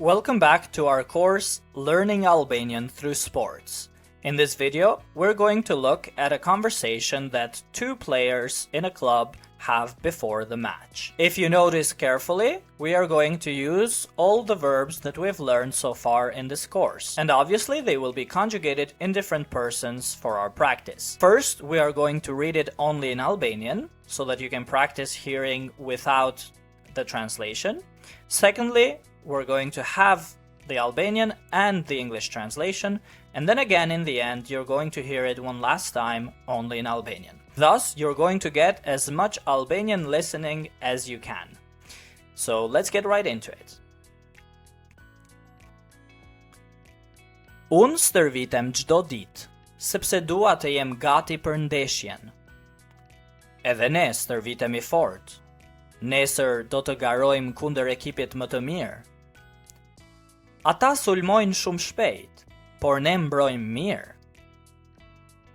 Welcome back to our course, Learning Albanian Through Sports. In this video, we're going to look at a conversation that two players in a club have before the match. If you notice carefully, we are going to use all the verbs that we've learned so far in this course. And obviously, they will be conjugated in different persons for our practice. First, we are going to read it only in Albanian, so that you can practice hearing without the translation. Secondly, we're going to have the Albanian and the English translation, and then again in the end you're going to hear it one last time only in Albanian. Thus, you're going to get as much Albanian listening as you can. So let's get right into it. Unë stërvitem çdo ditë, sepse dua të jem gati për ndeshjen. Edhe ne stërvitemi fort. Nesër do të garojmë kundër ekipit më të mirë. Ata sulmojnë shumë shpejt, por ne mbrojmë mirë.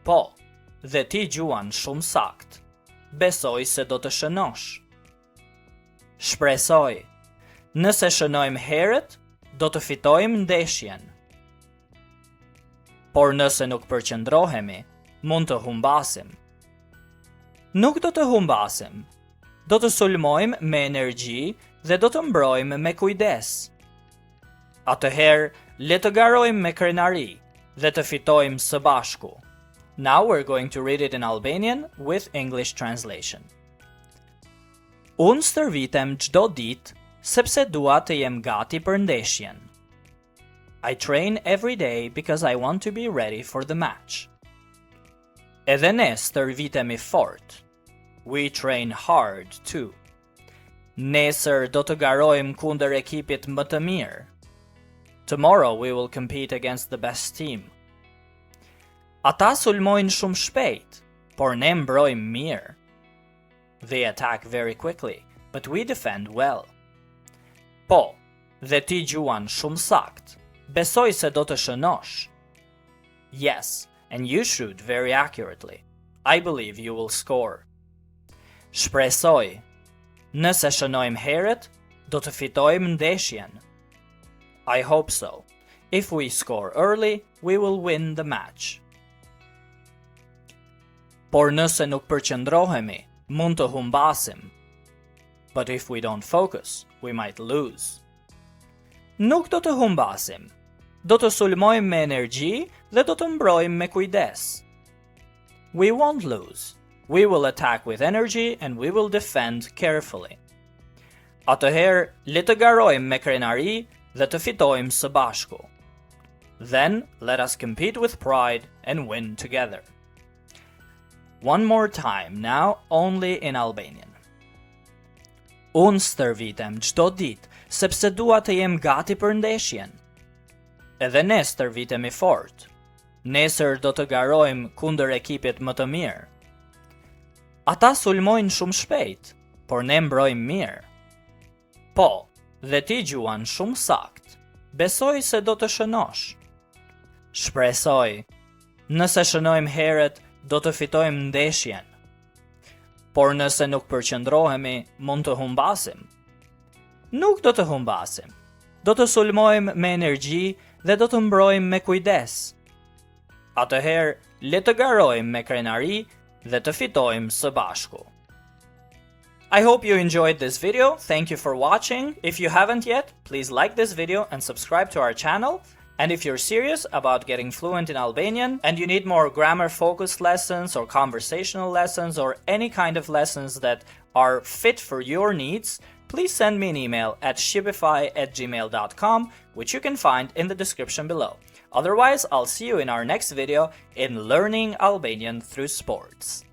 Po, dhe ti gjuan shumë sakt. Besoj se do të shënosh. Shpresoj, nëse shënojmë herët, do të fitojmë ndeshjen. Por nëse nuk përqendrohemi, mund të humbasim. Nuk do të humbasim. Do të sulmojmë me energji dhe do të mbrojmë me kujdes. Atëherë, le të garojmë me krenari dhe të fitojmë së bashku. Now we're going to read it in Albanian with English translation. Unë stërvitem çdo ditë sepse dua të jem gati për ndeshjen. I train every day because I want to be ready for the match. Edhe ne stërvitemi fort. We train hard too. Nesër do të garojmë kundër ekipit më të mirë. Tomorrow we will compete against the best team. Ata sulmojnë shumë shpejt, por ne mbrojmë mirë. They attack very quickly, but we defend well. Po, dhe ti gjuan shumë sakt. Besoj se do të shënosh. Yes, and you shoot very accurately. I believe you will score. Shpresoj, nëse shënojmë herët, do të fitojmë ndeshjen. I hope so. If we score early, we will win the match. Por nëse nuk përqendrohemi, mund të humbasim. But if we don't focus, we might lose. Nuk do të humbasim. Do të sulmojmë me energji dhe do të mbrojmë me kujdes. We won't lose. We will attack with energy and we will defend carefully. Atëherë, le të garojmë me krenari dhe të fitojmë së bashku. Then, let us compete with pride and win together. One more time, now only in Albanian. Unë stërvitem çdo ditë, sepse dua të jem gati për ndeshjen. Edhe ne stërvitemi fort. Nesër do të garojmë kundër ekipit më të mirë. Ata sulmojnë shumë shpejt, por ne mbrojmë mirë. Po, dhe ti gjuan shumë sakt. Besoj se do të shënosh. Shpresoj, nëse shënojmë herët, do të fitojmë ndeshjen. Por nëse nuk përqendrohemi, mund të humbasim. Nuk do të humbasim. Do të sulmojmë me energji dhe do të mbrojmë me kujdes. Atëherë, le të garojmë me krenari dhe të fitojmë së bashku. I hope you enjoyed this video. Thank you for watching. If you haven't yet, please like this video and subscribe to our channel. And if you're serious about getting fluent in Albanian and you need more grammar-focused lessons or conversational lessons or any kind of lessons that are fit for your needs, please send me an email at shqipify@gmail.com, which you can find in the description below. Otherwise, I'll see you in our next video in Learning Albanian Through Sports.